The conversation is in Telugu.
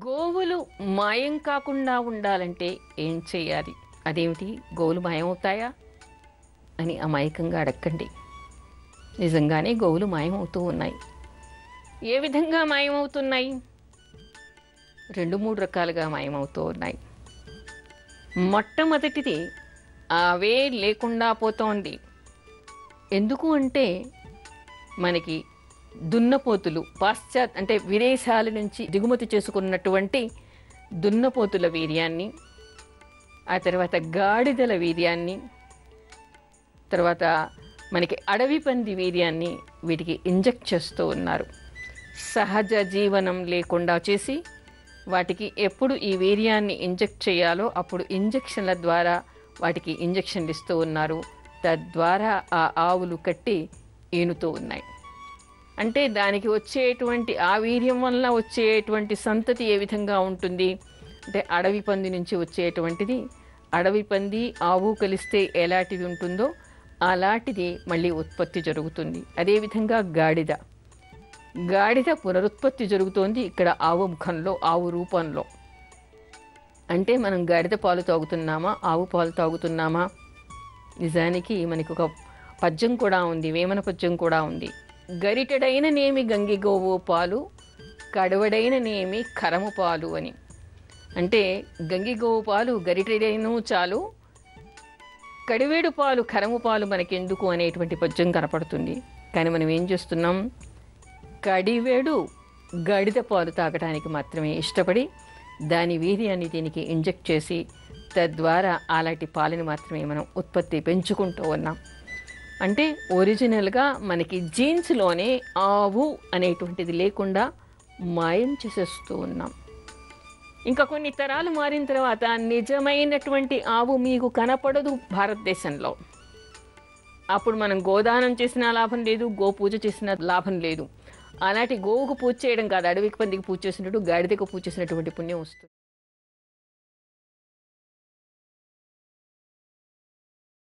గోవులు మాయం కాకుండా ఉండాలంటే ఏం చేయాలి? అదేమిటి, గోవులు మాయమవుతాయా అని అమాయకంగా అడగండి. నిజంగానే గోవులు మాయమవుతూ ఉన్నాయి. ఏ విధంగా మాయమవుతున్నాయి? 2-3 రకాలుగా మాయమవుతూ ఉన్నాయి. మొట్టమొదటిది అవే లేకుండా పోతోంది. ఎందుకు అంటే మనకి దున్నపోతులు అంటే విదేశాల నుంచి దిగుమతి చేసుకున్నటువంటి దున్నపోతుల వీర్యాన్ని, ఆ తర్వాత గాడిదల వీర్యాన్ని, తర్వాత మనకి అడవి పంది వీర్యాన్ని వీటికి ఇంజెక్ట్ చేస్తూ ఉన్నారు. సహజ జీవనం లేకుండా చేసి వాటికి ఎప్పుడు ఈ వీర్యాన్ని ఇంజెక్ట్ చేయాలో అప్పుడు ఇంజెక్షన్ల ద్వారా వాటికి ఇంజెక్షన్లు ఇస్తూ ఉన్నారు. తద్వారా ఆ ఆవులు కట్టి ఈనుతూ ఉన్నాయి. అంటే దానికి వచ్చేటువంటి ఆ వీర్యం వల్ల వచ్చేటువంటి సంతతి ఏ విధంగా ఉంటుంది అంటే అడవి పంది నుంచి వచ్చేటువంటిది, అడవి పంది ఆవు కలిస్తే ఎలాంటిది ఉంటుందో అలాంటిది మళ్ళీ ఉత్పత్తి జరుగుతుంది. అదేవిధంగా గాడిద పునరుత్పత్తి జరుగుతోంది ఇక్కడ ఆవు ముఖంలో, ఆవు రూపంలో. అంటే మనం గాడిద పాలు తాగుతున్నామా, ఆవు పాలు తాగుతున్నామా? నిజానికి మనకి ఒక పద్యం కూడా ఉంది, వేమన పద్యం కూడా ఉంది. గరిటెడైన నేమి గంగిగోవు పాలు, కడవడైన నేమి కరము పాలు అని. అంటే గంగిగోవు పాలు గరిటెడైన చాలు, కడివేడు పాలు కరము పాలు మనకెందుకు అనేటువంటి పద్యం కనపడుతుంది. కానీ మనం ఏం చేస్తున్నాం? కడివేడు గడిద పాలు తాగడానికి మాత్రమే ఇష్టపడి దాని వీర్యాన్ని దీనికి ఇంజెక్ట్ చేసి తద్వారా అలాంటి పాలని మాత్రమే మనం ఉత్పత్తి పెంచుకుంటూ ఉన్నాం. అంటే ఒరిజినల్గా మనకి జీన్స్లోనే ఆవు అనేటువంటిది లేకుండా మాయం చేసేస్తూ ఉన్నాం. ఇంకా కొన్ని తరాలు మారిన తర్వాత నిజమైనటువంటి ఆవు మీకు కనపడదు భారతదేశంలో. అప్పుడు మనం గోదానం చేసిన లాభం లేదు, గోపూజ చేసిన లాభం లేదు. అలాంటి గోవుకు పూజ చేయడం కాదు, అడవికి పందికి పూజ చేసినట్టు గాడిదకు పూజ చేసినటువంటి పుణ్యం వస్తుంది.